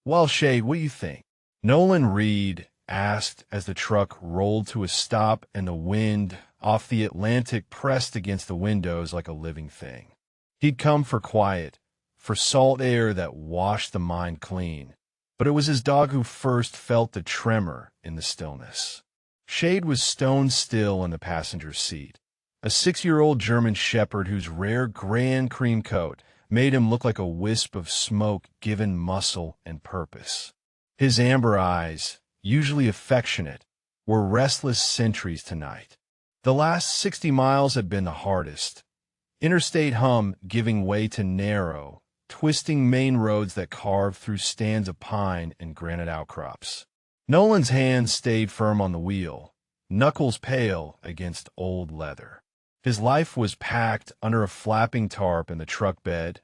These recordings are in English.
"Well, Shade, what do you think?" Nolan Reed asked as the truck rolled to a stop and the wind off the Atlantic pressed against the windows like a living thing. He'd come for quiet, for salt air that washed the mind clean, but it was his dog who first felt the tremor in the stillness. Shade was stone still in the passenger seat, a 6-year-old German shepherd whose rare gray and cream coat made him look like a wisp of smoke given muscle and purpose. His amber eyes, usually affectionate, were restless sentries tonight. The last 60 miles had been the hardest. Interstate hum giving way to narrow, twisting main roads that carved through stands of pine and granite outcrops. Nolan's hands stayed firm on the wheel, knuckles pale against old leather. His life was packed under a flapping tarp in the truck bed,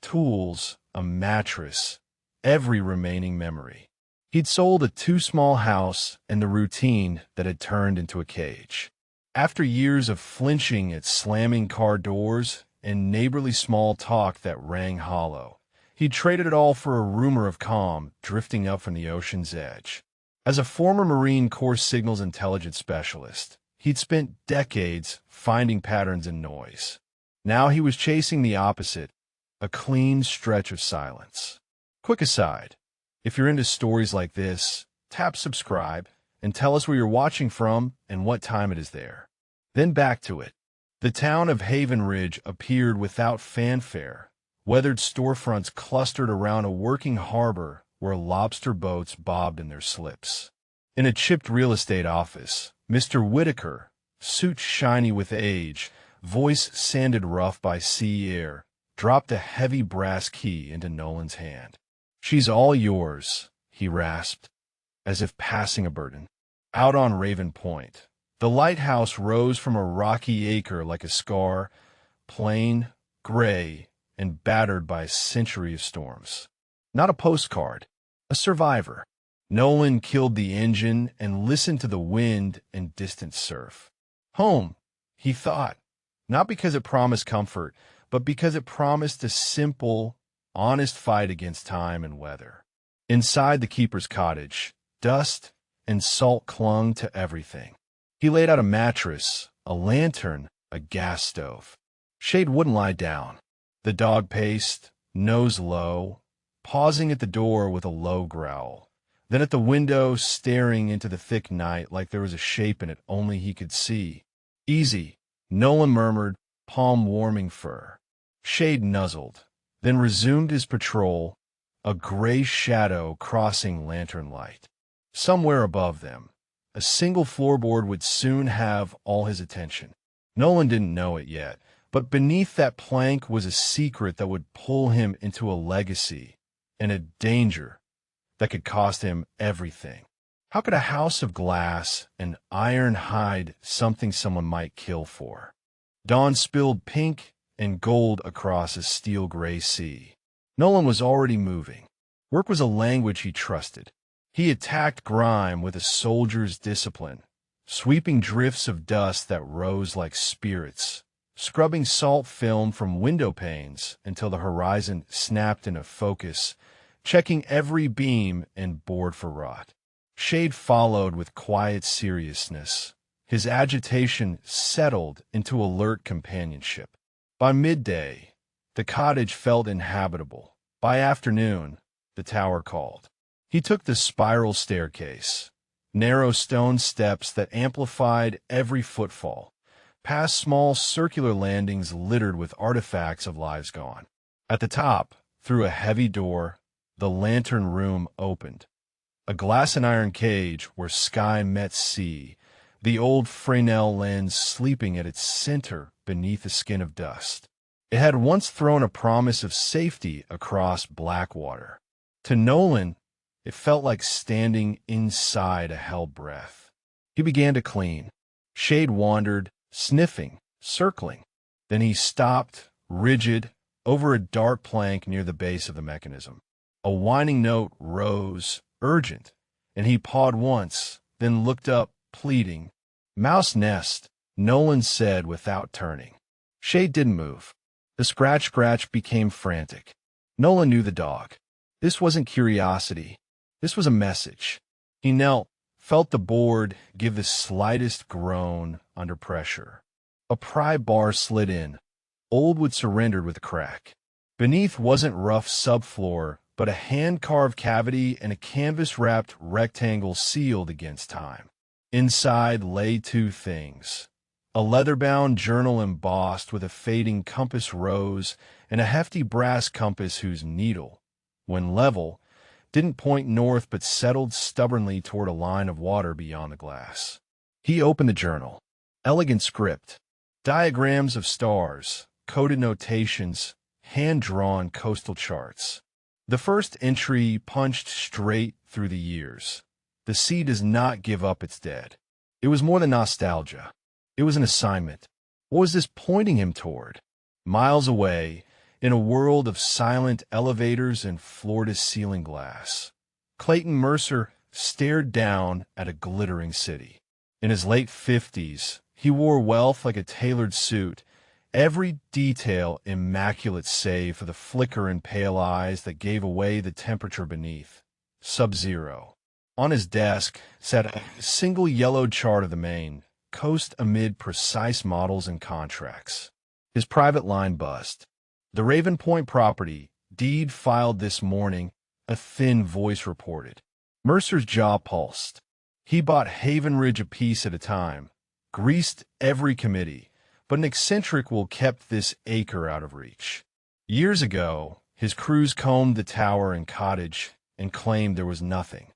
tools, a mattress, every remaining memory. He'd sold a too-small house and the routine that had turned into a cage. After years of flinching at slamming car doors and neighborly small talk that rang hollow, he'd traded it all for a rumor of calm drifting up from the ocean's edge. As a former Marine Corps signals intelligence specialist, he'd spent decades finding patterns in noise. Now he was chasing the opposite, a clean stretch of silence. Quick aside, if you're into stories like this, tap subscribe and tell us where you're watching from and what time it is there. Then back to it. The town of Haven Ridge appeared without fanfare. Weathered storefronts clustered around a working harbor where lobster boats bobbed in their slips. In a chipped real estate office, Mr. Whitaker, suit shiny with age, voice sanded rough by sea air, dropped a heavy brass key into Nolan's hand. "She's all yours," he rasped, as if passing a burden. Out on Raven Point, the lighthouse rose from a rocky acre like a scar, plain, gray, and battered by a century of storms. Not a postcard, a survivor. Nolan killed the engine and listened to the wind and distant surf. Home, he thought, not because it promised comfort, but because it promised a simple, honest fight against time and weather. Inside the keeper's cottage, dust and salt clung to everything. He laid out a mattress, a lantern, a gas stove. Shade wouldn't lie down. The dog paced, nose low, pausing at the door with a low growl, then at the window staring into the thick night like there was a shape in it only he could see. "Easy," Nolan murmured, palm warming fur. Shade nuzzled, then resumed his patrol, a gray shadow crossing lantern light. Somewhere above them, a single floorboard would soon have all his attention. Nolan didn't know it yet, but beneath that plank was a secret that would pull him into a legacy and a danger that could cost him everything. How could a house of glass and iron hide something someone might kill for? Dawn spilled pink and gold across a steel-gray sea. Nolan was already moving. Work was a language he trusted. He attacked grime with a soldier's discipline, sweeping drifts of dust that rose like spirits, scrubbing salt film from window panes until the horizon snapped into focus, checking every beam and board for rot. Shade followed with quiet seriousness. His agitation settled into alert companionship. By midday, the cottage felt inhabitable. By afternoon, the tower called. He took the spiral staircase, narrow stone steps that amplified every footfall, past small circular landings littered with artifacts of lives gone. At the top, through a heavy door, the lantern room opened. A glass and iron cage where sky met sea, the old Fresnel lens sleeping at its center beneath a skin of dust. It had once thrown a promise of safety across black water. To Nolan, it felt like standing inside a hell breath. He began to clean. Shade wandered, sniffing, circling. Then he stopped, rigid, over a dark plank near the base of the mechanism. A whining note rose, urgent, and he pawed once, then looked up, pleading. "Mouse nest," Nolan said without turning. Shade didn't move. The scratch-scratch became frantic. Nolan knew the dog. This wasn't curiosity. This was a message. He knelt, felt the board give the slightest groan under pressure. A pry bar slid in. Old wood surrendered with a crack. Beneath wasn't rough subfloor, but a hand-carved cavity and a canvas-wrapped rectangle sealed against time. Inside lay two things: a leather-bound journal embossed with a fading compass rose and a hefty brass compass whose needle, when level, didn't point north but settled stubbornly toward a line of water beyond the glass. He opened the journal. Elegant script. Diagrams of stars, coded notations, hand-drawn coastal charts. The first entry punched straight through the years. The sea does not give up its dead. It was more than nostalgia. It was an assignment. What was this pointing him toward? Miles away, in a world of silent elevators and floor-to-ceiling glass, Clayton Mercer stared down at a glittering city. In his late 50s, he wore wealth like a tailored suit, every detail immaculate save for the flicker in pale eyes that gave away the temperature beneath. Sub-zero. On his desk sat a single yellowed chart of the Maine coast amid precise models and contracts. His private line buzzed. The Raven Point property, deed filed this morning, a thin voice reported. Mercer's jaw pulsed. He bought Haven Ridge a piece at a time, greased every committee, but an eccentric will kept this acre out of reach. Years ago, his crews combed the tower and cottage and claimed there was nothing.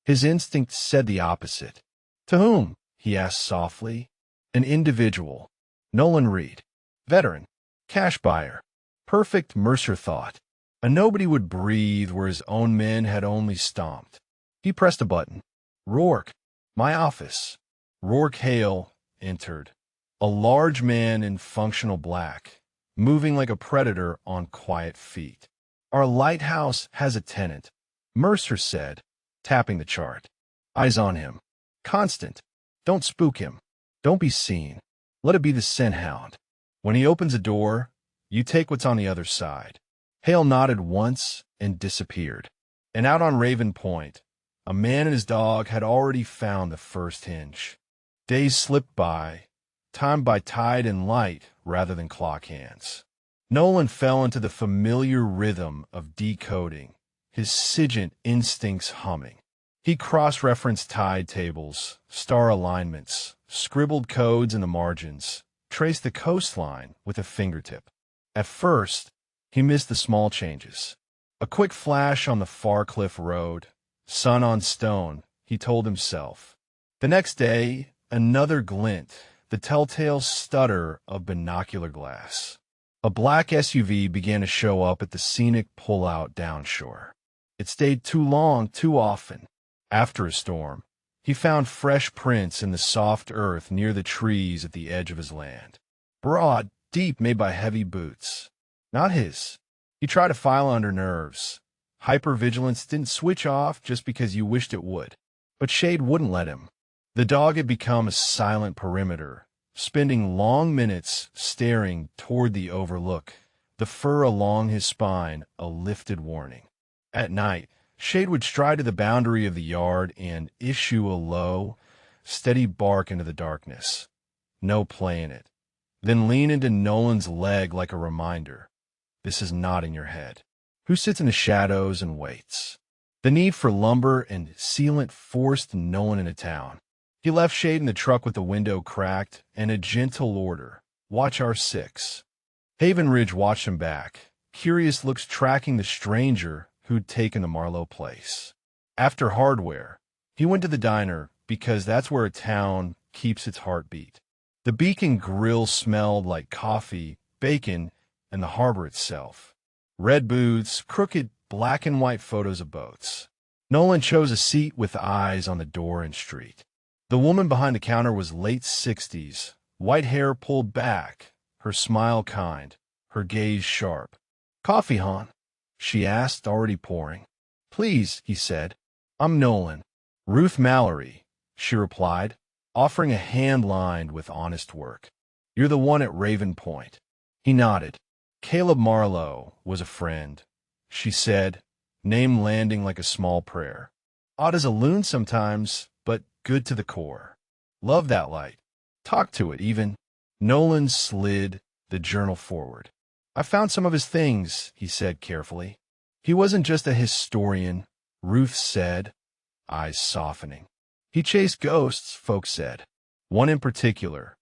His instinct said the opposite. To whom? He asked softly. An individual. Nolan Reed. Veteran. Cash buyer. Perfect, Mercer thought. A nobody would breathe where his own men had only stomped. He pressed a button. Rourke. My office. Rourke Hale entered. A large man in functional black, moving like a predator on quiet feet. Our lighthouse has a tenant, Mercer said, tapping the chart. Eyes on him. Constant. Don't spook him. Don't be seen. Let it be the scent hound. When he opens a door, you take what's on the other side. Hale nodded once and disappeared. And out on Raven Point, a man and his dog had already found the first hinge. Days slipped by, timed by tide and light rather than clock hands. Nolan fell into the familiar rhythm of decoding, his SIGINT instincts humming. He cross-referenced tide tables, star alignments, scribbled codes in the margins, traced the coastline with a fingertip. At first, he missed the small changes. A quick flash on the far cliff road, sun on stone, he told himself. The next day, another glint, the telltale stutter of binocular glass. A black SUV began to show up at the scenic pull-out downshore. It stayed too long, too often. After a storm, he found fresh prints in the soft earth near the trees at the edge of his land. Broad, deep, made by heavy boots. Not his. He tried to file under nerves. Hypervigilance didn't switch off just because you wished it would. But Shade wouldn't let him. The dog had become a silent perimeter, spending long minutes staring toward the overlook, the fur along his spine a lifted warning. At night, Shade would stride to the boundary of the yard and issue a low, steady bark into the darkness. No play in it. Then lean into Nolan's leg like a reminder. This is not in your head. Who sits in the shadows and waits? The need for lumber and sealant forced Nolan into town. He left Shade in the truck with the window cracked and a gentle order. Watch R6. Haven Ridge watched him back, curious looks tracking the stranger who'd taken the Marlowe place. After hardware, he went to the diner because that's where a town keeps its heartbeat. The Beacon Grill smelled like coffee, bacon, and the harbor itself. Red booths, crooked black and white photos of boats. Nolan chose a seat with eyes on the door and street. The woman behind the counter was late 60s, white hair pulled back, her smile kind, her gaze sharp. Coffee, hon? She asked, already pouring. Please, he said. I'm Nolan. Ruth Mallory, she replied, offering a hand lined with honest work. You're the one at Raven Point. He nodded. Caleb Marlowe was a friend, she said, name landing like a small prayer. Odd as a loon sometimes, but good to the core. Love that light. Talk to it, even. Nolan slid the journal forward. I found some of his things, he said carefully. He wasn't just a historian, Ruth said, eyes softening. He chased ghosts, folks said. One in particular,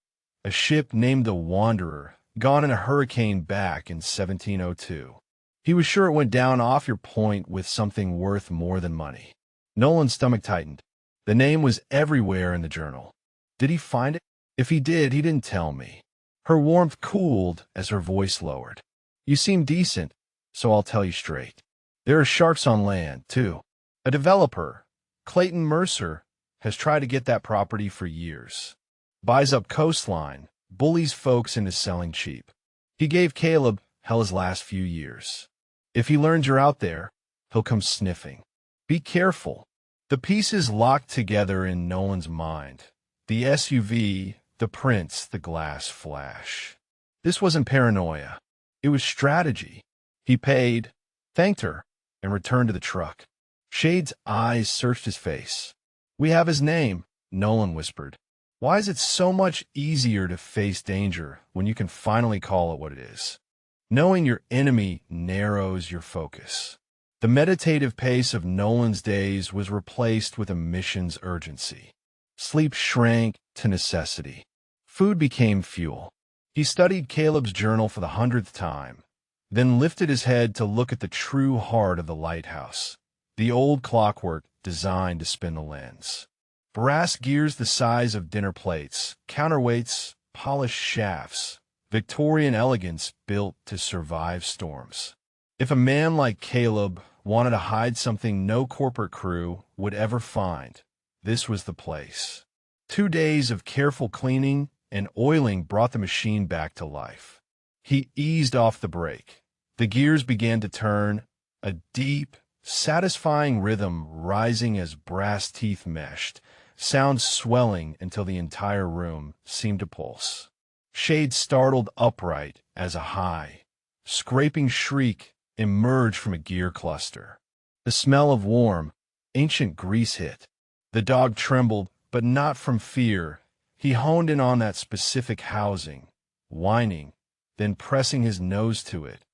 a ship named the Wanderer, gone in a hurricane back in 1702. He was sure it went down off your point with something worth more than money. Nolan's stomach tightened. The name was everywhere in the journal. Did he find it? If he did, he didn't tell me. Her warmth cooled as her voice lowered. You seem decent, so I'll tell you straight. There are sharks on land, too. A developer, Clayton Mercer, has tried to get that property for years. Buys up coastline, bullies folks into selling cheap. He gave Caleb hell his last few years. If he learns you're out there, he'll come sniffing. Be careful. The pieces locked together in Nolan's mind. The SUV, the prints, the glass flash. This wasn't paranoia. It was strategy. He paid, thanked her, and returned to the truck. Shade's eyes searched his face. We have his name, Nolan whispered. Why is it so much easier to face danger when you can finally call it what it is? Knowing your enemy narrows your focus. The meditative pace of Nolan's days was replaced with a mission's urgency. Sleep shrank to necessity. Food became fuel. He studied Caleb's journal for the 100th time, then lifted his head to look at the true heart of the lighthouse, the old clockwork designed to spin the lens. Brass gears the size of dinner plates, counterweights, polished shafts, Victorian elegance built to survive storms. If a man like Caleb wanted to hide something no corporate crew would ever find, this was the place. 2 days of careful cleaning and oiling brought the machine back to life. He eased off the brake. The gears began to turn, a deep, satisfying rhythm rising as brass teeth meshed, sound swelling until the entire room seemed to pulse. Shade startled upright as a high, scraping shriek emerged from a gear cluster. The smell of warm, ancient grease hit. The dog trembled, but not from fear. He honed in on that specific housing, whining, then pressing his nose to it,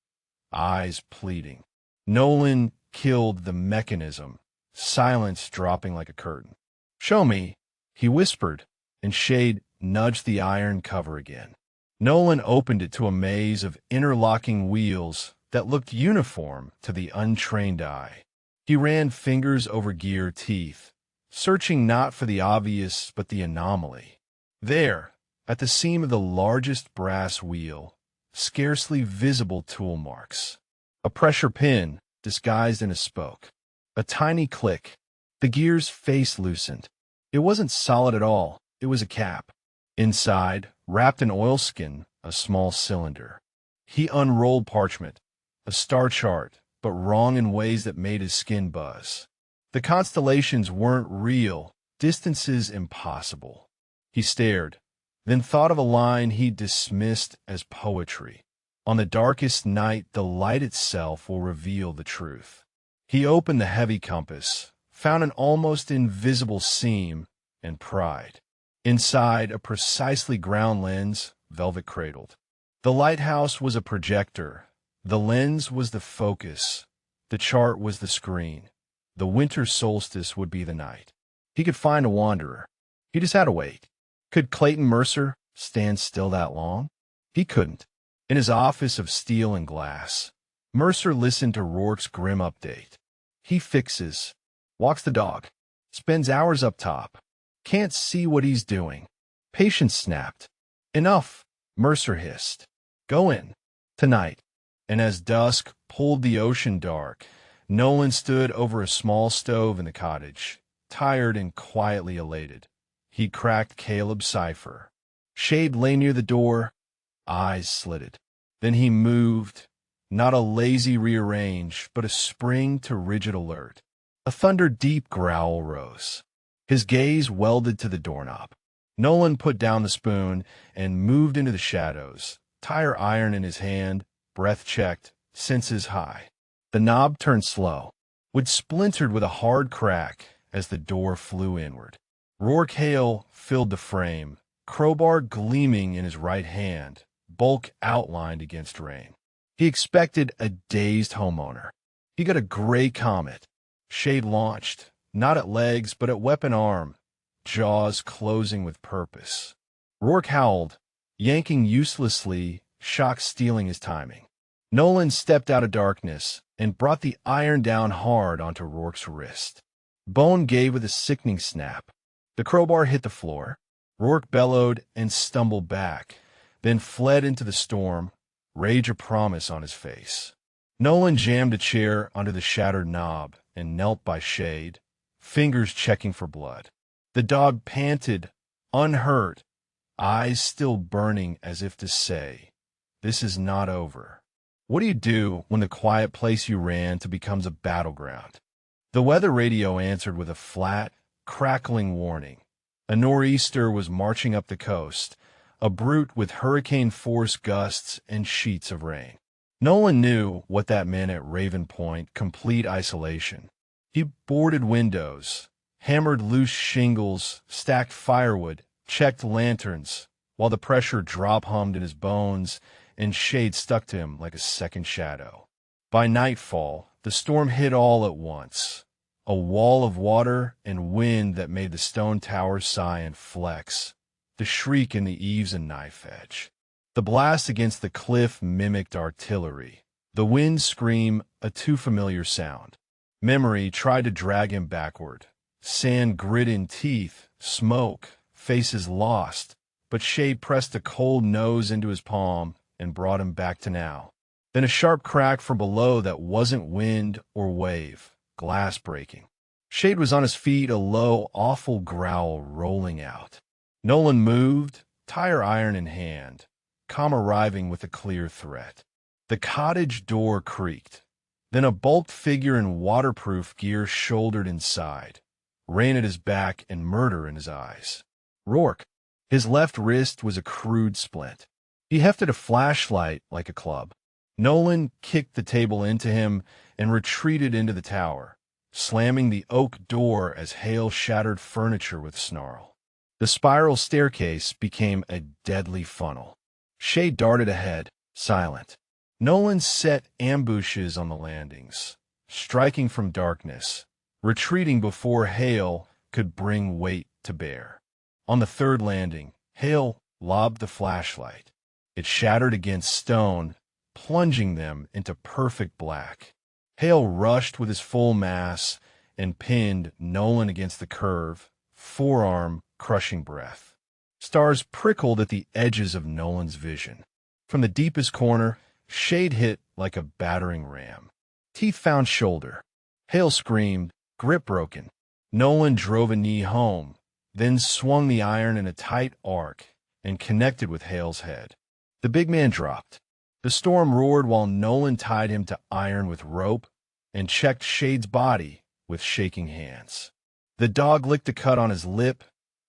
eyes pleading. Nolan killed the mechanism, silence dropping like a curtain. Show me, he whispered, and Shade nudged the iron cover again. Nolan opened it to a maze of interlocking wheels that looked uniform to the untrained eye. He ran fingers over gear teeth, searching not for the obvious but the anomaly. There, at the seam of the largest brass wheel, scarcely visible tool marks. A pressure pin disguised in a spoke. A tiny click. The gear's face loosened. It wasn't solid at all. It was a cap. Inside, wrapped in oilskin, a small cylinder. He unrolled parchment, a star chart, but wrong in ways that made his skin buzz. The constellations weren't real, distances impossible. He stared, then thought of a line he dismissed as poetry. On the darkest night, the light itself will reveal the truth. He opened the heavy compass, found an almost invisible seam, and pried. Inside, a precisely ground lens, velvet cradled. The lighthouse was a projector. The lens was the focus. The chart was the screen. The winter solstice would be the night. He could find a wanderer. He just had to wait. Could Clayton Mercer stand still that long? He couldn't. In his office of steel and glass, Mercer listened to Rourke's grim update. He fixes, walks the dog, spends hours up top, can't see what he's doing. Patience snapped. Enough, Mercer hissed. Go in, tonight. And as dusk pulled the ocean dark, Nolan stood over a small stove in the cottage, tired and quietly elated. He cracked Caleb's cipher. Shade lay near the door, eyes slitted. Then he moved, not a lazy rearrange, but a spring to rigid alert. A thunder-deep growl rose. His gaze welded to the doorknob. Nolan put down the spoon and moved into the shadows, tire iron in his hand, breath checked, senses high. The knob turned slow. wood splintered with a hard crack as the door flew inward. Rourke hail filled the frame, crowbar gleaming in his right hand, bulk outlined against rain. He expected a dazed homeowner. He got a gray comet. Shade launched, not at legs, but at weapon arm, jaws closing with purpose. Rourke howled, yanking uselessly, shock stealing his timing. Nolan stepped out of darkness and brought the iron down hard onto Rourke's wrist. Bone gave with a sickening snap. The crowbar hit the floor. Rourke bellowed and stumbled back, then fled into the storm, rage or promise on his face. Nolan jammed a chair under the shattered knob and knelt by Shade, fingers checking for blood. The dog panted, unhurt, eyes still burning as if to say, "This is not over." What do you do when the quiet place you ran to becomes a battleground? The weather radio answered with a flat, crackling warning. A nor'easter was marching up the coast, a brute with hurricane-force gusts and sheets of rain. Nolan knew what that meant at Raven Point, complete isolation. He boarded windows, hammered loose shingles, stacked firewood, checked lanterns, while the pressure drop-hummed in his bones and Shade stuck to him like a second shadow. By nightfall, the storm hit all at once, a wall of water and wind that made the stone towers sigh and flex, the shriek in the eaves and knife edge. The blast against the cliff mimicked artillery, the wind scream a too familiar sound. Memory tried to drag him backward. Sand grit in teeth, smoke, faces lost, but Shade pressed a cold nose into his palm and brought him back to now. Then a sharp crack from below that wasn't wind or wave, glass breaking. Shade was on his feet, a low, awful growl rolling out. Nolan moved, tire iron in hand, calm arriving with a clear threat. The cottage door creaked. Then a bulked figure in waterproof gear shouldered inside, rain at his back and murder in his eyes. Rourke. His left wrist was a crude splint. He hefted a flashlight like a club. Nolan kicked the table into him and retreated into the tower, slamming the oak door as hail shattered furniture with snarl. The spiral staircase became a deadly funnel. Shade darted ahead, silent. Nolan set ambushes on the landings, striking from darkness, retreating before hail could bring weight to bear. On the third landing, hail lobbed the flashlight. It shattered against stone, plunging them into perfect black. Hail rushed with his full mass and pinned Nolan against the curve, forearm crushing breath. Stars prickled at the edges of Nolan's vision. From the deepest corner, Shade hit like a battering ram. Teeth found shoulder. Hail screamed, grip broken. Nolan drove a knee home, then swung the iron in a tight arc and connected with Hale's head. The big man dropped. The storm roared while Nolan tied him to iron with rope and checked Shade's body with shaking hands. The dog licked a cut on his lip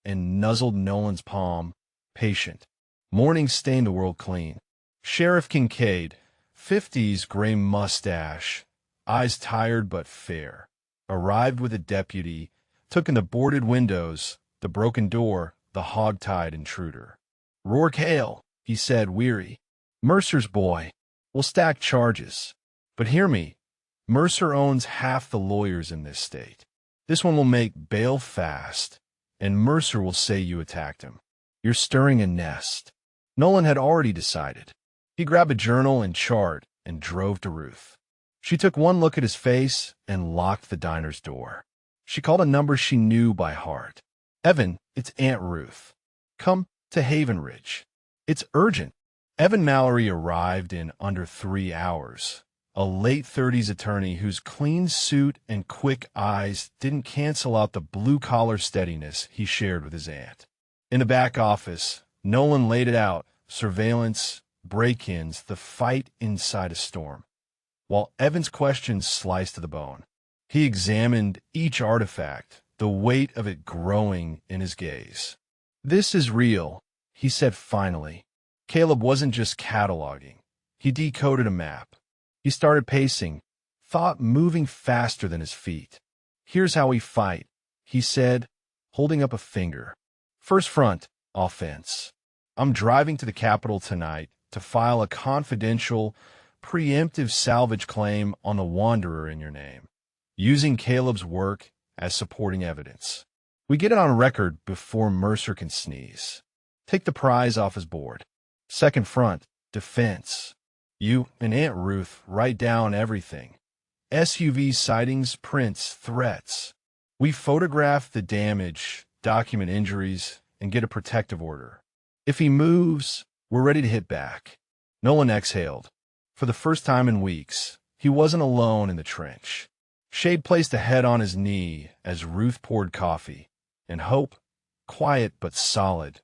and nuzzled Nolan's palm, patient. Morning stained the world clean. Sheriff Kincaid, 50s gray mustache, eyes tired but fair, arrived with a deputy, took in the boarded windows, the broken door, the hog-tied intruder. "Rourke hail," he said, weary. "Mercer's boy. We'll stack charges. But hear me, Mercer owns half the lawyers in this state. This one will make bail fast, and Mercer will say you attacked him. You're stirring a nest." Nolan had already decided. He grabbed a journal and chart and drove to Ruth. She took one look at his face and locked the diner's door. She called a number she knew by heart. "Evan, it's Aunt Ruth. Come to Haven Ridge. It's urgent." Evan Mallory arrived in under 3 hours, a late-30s attorney whose clean suit and quick eyes didn't cancel out the blue-collar steadiness he shared with his aunt. In the back office, Nolan laid it out, surveillance, break-ins, the fight inside a storm. While Evan's questions sliced to the bone, he examined each artifact, the weight of it growing in his gaze. "This is real," he said finally. Caleb wasn't just cataloging. He decoded a map. He started pacing, thought moving faster than his feet. "Here's how we fight," he said, holding up a finger. "First front, offense. I'm driving to the Capitol tonight to file a confidential, preemptive salvage claim on the Wanderer in your name, using Caleb's work as supporting evidence. We get it on record before Mercer can sneeze. Take the prize off his board. Second front, defense. You and Aunt Ruth write down everything. SUV sightings, prints, threats. We photograph the damage, document injuries, and get a protective order. If he moves, we're ready to hit back." Nolan exhaled. For the first time in weeks, he wasn't alone in the trench. Shade placed a head on his knee as Ruth poured coffee, and Hope, quiet but solid,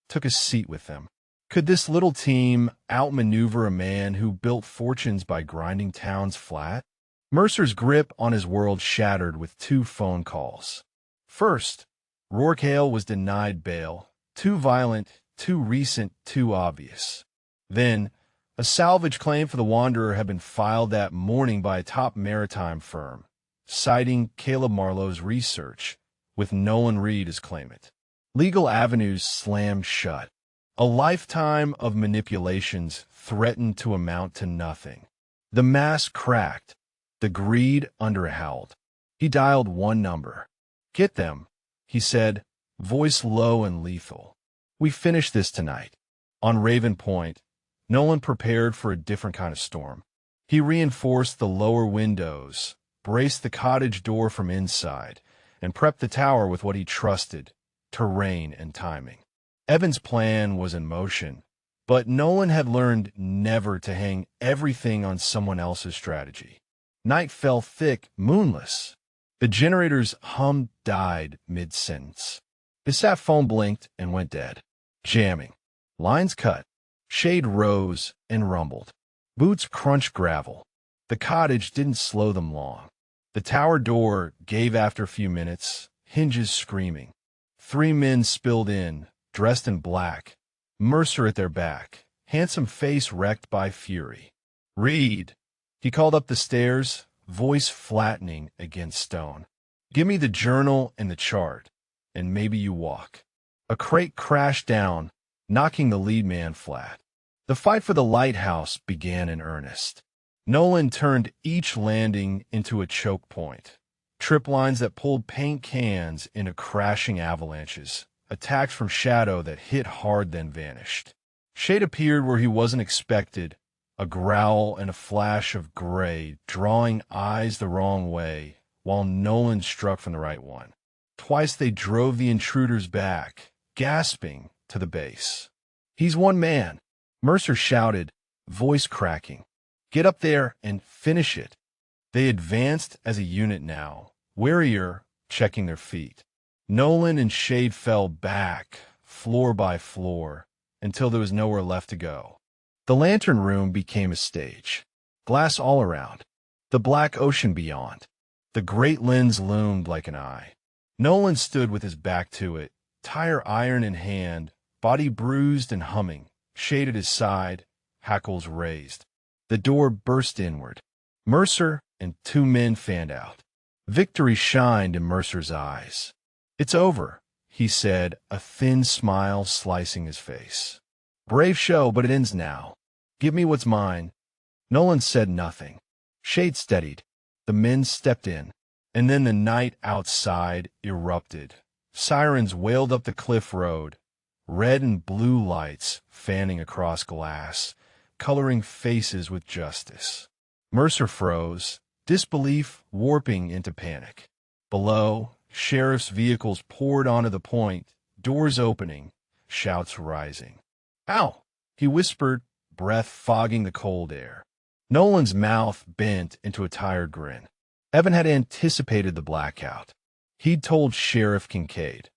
took a seat with them. Could this little team outmaneuver a man who built fortunes by grinding towns flat? Mercer's grip on his world shattered with 2 phone calls. First, Rourke Hale was denied bail. Too violent, too recent, too obvious. Then, a salvage claim for the Wanderer had been filed that morning by a top maritime firm, citing Caleb Marlowe's research, with Nolan Reed as claimant. Legal avenues slammed shut. A lifetime of manipulations threatened to amount to nothing. The mask cracked. The greed underhowled. He dialed one number. "Get them," he said, voice low and lethal. "We finish this tonight." On Raven Point, Nolan prepared for a different kind of storm. He reinforced the lower windows, braced the cottage door from inside, and prepped the tower with what he trusted, terrain and timing. Evan's plan was in motion, but Nolan had learned never to hang everything on someone else's strategy. Night fell thick, moonless. The generator's hum died mid-sentence. His sat phone blinked and went dead. Jamming. Lines cut. Shade rose and rumbled. Boots crunched gravel. The cottage didn't slow them long. The tower door gave after a few minutes, hinges screaming. 3 men spilled in, dressed in black, Mercer at their back, handsome face wrecked by fury. "Reed," he called up the stairs, voice flattening against stone. "Give me the journal and the chart, and maybe you walk." A crate crashed down, knocking the lead man flat. The fight for the lighthouse began in earnest. Nolan turned each landing into a choke point. Trip lines that pulled paint cans into crashing avalanches, attacks from shadow that hit hard then vanished. Shade appeared where he wasn't expected, a growl and a flash of gray, drawing eyes the wrong way, while Nolan struck from the right one. Twice they drove the intruders back, gasping, to the base. "He's one man," Mercer shouted, voice cracking. "Get up there and finish it." They advanced as a unit now, warier, checking their feet. Nolan and Shade fell back, floor by floor, until there was nowhere left to go. The lantern room became a stage. Glass all around. The black ocean beyond. The great lens loomed like an eye. Nolan stood with his back to it, tire iron in hand, body bruised and humming, Shade at his side, hackles raised. The door burst inward. Mercer and 2 men fanned out. Victory shined in Mercer's eyes. "It's over," he said, a thin smile slicing his face. "Brave show, but it ends now. Give me what's mine." Nolan said nothing. Shade steadied. The men stepped in, and then the night outside erupted. Sirens wailed up the cliff road, red and blue lights fanning across glass, coloring faces with justice. Mercer froze, disbelief warping into panic. Below, sheriff's vehicles poured onto the point, doors opening, shouts rising. "Ow!" he whispered, breath fogging the cold air. Nolan's mouth bent into a tired grin. Evan had anticipated the blackout. He'd told Sheriff Kincaid,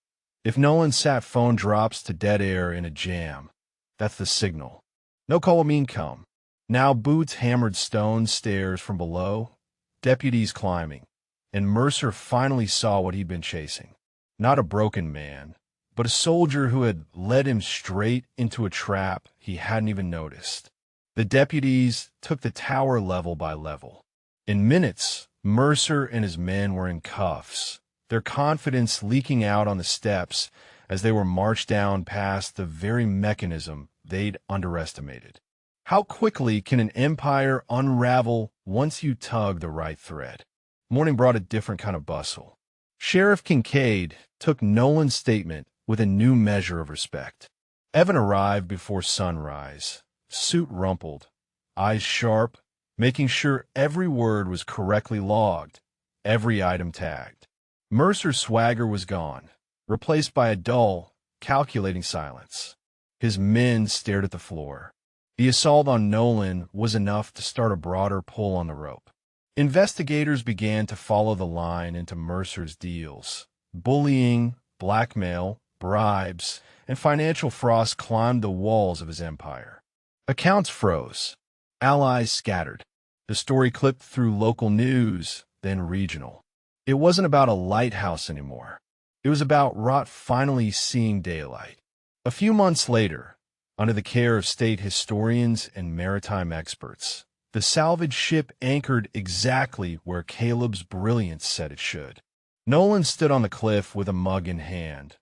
if Nolan's sat phone drops to dead air in a jam, that's the signal. No call will mean come. Now boots hammered stone stairs from below, deputies climbing, and Mercer finally saw what he'd been chasing. Not a broken man, but a soldier who had led him straight into a trap he hadn't even noticed. The deputies took the tower level by level. In minutes, Mercer and his men were in cuffs, their confidence leaking out on the steps as they were marched down past the very mechanism they'd underestimated. How quickly can an empire unravel once you tug the right thread? Morning brought a different kind of bustle. Sheriff Kincaid took Nolan's statement with a new measure of respect. Evan arrived before sunrise, suit rumpled, eyes sharp, making sure every word was correctly logged, every item tagged. Mercer's swagger was gone, replaced by a dull, calculating silence. His men stared at the floor. The assault on Nolan was enough to start a broader pull on the rope. Investigators began to follow the line into Mercer's deals. Bullying, blackmail, bribes, and financial frost climbed the walls of his empire. Accounts froze. Allies scattered. The story clipped through local news, then regional. It wasn't about a lighthouse anymore. It was about rot finally seeing daylight. A few months later, under the care of state historians and maritime experts, the salvage ship anchored exactly where Caleb's brilliance said it should. Nolan stood on the cliff with a mug in hand,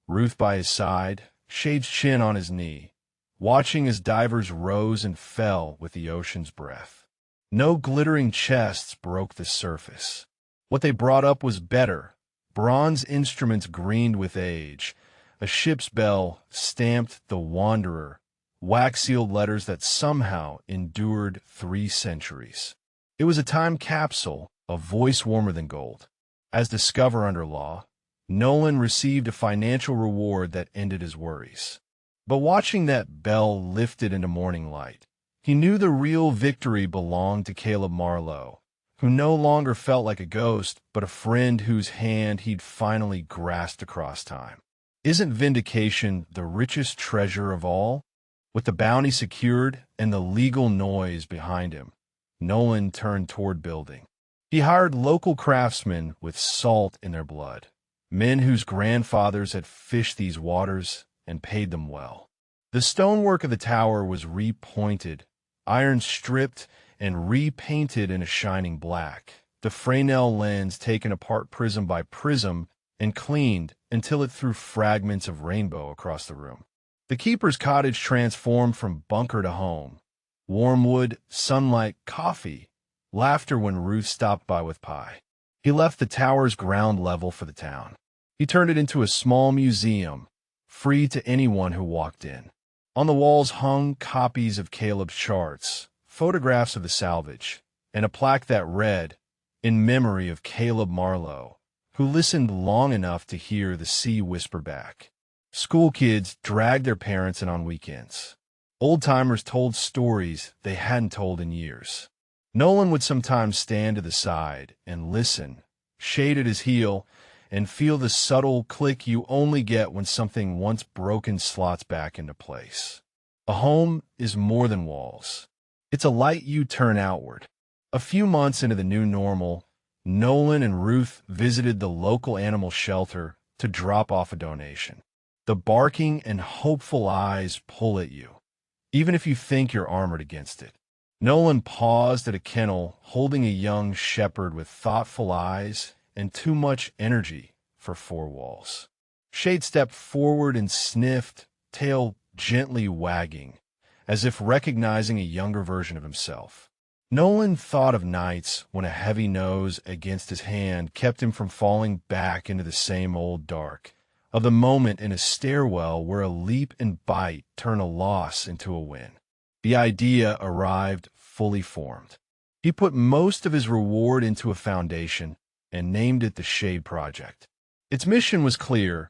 Ruth by his side, Shade's chin on his knee, watching as divers rose and fell with the ocean's breath. No glittering chests broke the surface. What they brought up was better. Bronze instruments greened with age. A ship's bell stamped the Wanderer, wax-sealed letters that somehow endured 3 centuries. It was a time capsule, a voice warmer than gold. As discovered under law, Nolan received a financial reward that ended his worries. But watching that bell lifted into morning light, he knew the real victory belonged to Caleb Marlowe, who no longer felt like a ghost, but a friend whose hand he'd finally grasped across time. Isn't vindication the richest treasure of all? With the bounty secured and the legal noise behind him, Nolan turned toward building. He hired local craftsmen with salt in their blood, men whose grandfathers had fished these waters and paid them well. The stonework of the tower was repointed, iron stripped and repainted in a shining black, the Fresnel lens taken apart prism by prism and cleaned until it threw fragments of rainbow across the room. The keeper's cottage transformed from bunker to home. Warm wood, sunlight, coffee, laughter when Ruth stopped by with pie. He left the tower's ground level for the town. He turned it into a small museum, free to anyone who walked in. On the walls hung copies of Caleb's charts, photographs of the salvage, and a plaque that read, "In memory of Caleb Marlowe, who listened long enough to hear the sea whisper back." School kids dragged their parents in on weekends. Old-timers told stories they hadn't told in years. Nolan would sometimes stand to the side and listen, shade at his heel, and feel the subtle click you only get when something once broken slots back into place. A home is more than walls. It's a light you turn outward. A few months into the new normal, Nolan and Ruth visited the local animal shelter to drop off a donation. The barking and hopeful eyes pull at you, even if you think you're armored against it. Nolan paused at a kennel holding a young shepherd with thoughtful eyes and too much energy for 4 walls. Shade stepped forward and sniffed, tail gently wagging, as if recognizing a younger version of himself. Nolan thought of nights when a heavy nose against his hand kept him from falling back into the same old dark, of the moment in a stairwell where a leap and bite turn a loss into a win. The idea arrived fully formed. He put most of his reward into a foundation and named it the Shade Project. Its mission was clear: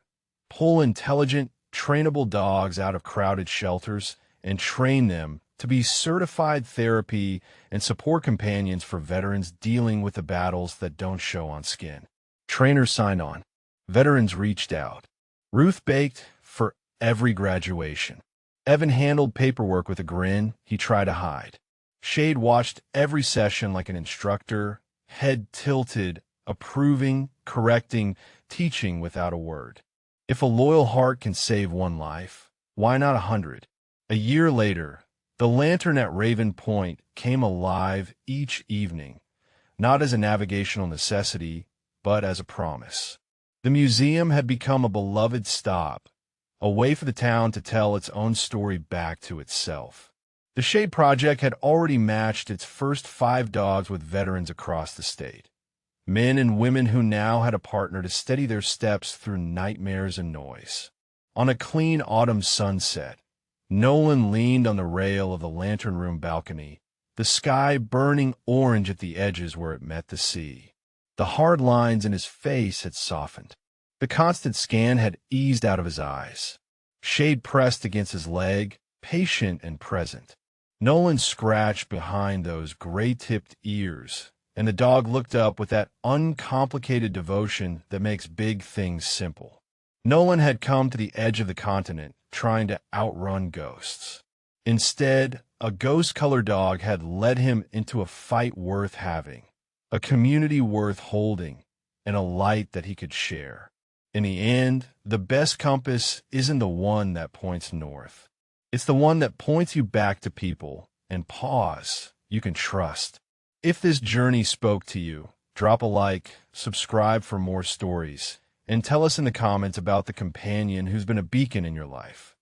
pull intelligent, trainable dogs out of crowded shelters and train them to be certified therapy and support companions for veterans dealing with the battles that don't show on skin. Trainers signed on. Veterans reached out. Ruth baked for every graduation. Evan handled paperwork with a grin he tried to hide. Shade watched every session like an instructor, head tilted, approving, correcting, teaching without a word. If a loyal heart can save 1 life, why not 100? A year later, the lantern at Raven Point came alive each evening, not as a navigational necessity, but as a promise. The museum had become a beloved stop, a way for the town to tell its own story back to itself. The Shade Project had already matched its first 5 dogs with veterans across the state, men and women who now had a partner to steady their steps through nightmares and noise. On a clean autumn sunset, Nolan leaned on the rail of the lantern room balcony, the sky burning orange at the edges where it met the sea. The hard lines in his face had softened. The constant scan had eased out of his eyes. Shade pressed against his leg, patient and present. Nolan scratched behind those gray-tipped ears, and the dog looked up with that uncomplicated devotion that makes big things simple. Nolan had come to the edge of the continent, trying to outrun ghosts. Instead, a ghost-colored dog had led him into a fight worth having, a community worth holding, and a light that he could share. In the end, the best compass isn't the one that points north. It's the one that points you back to people and paws you can trust. If this journey spoke to you, drop a like, subscribe for more stories, and tell us in the comments about the companion who's been a beacon in your life.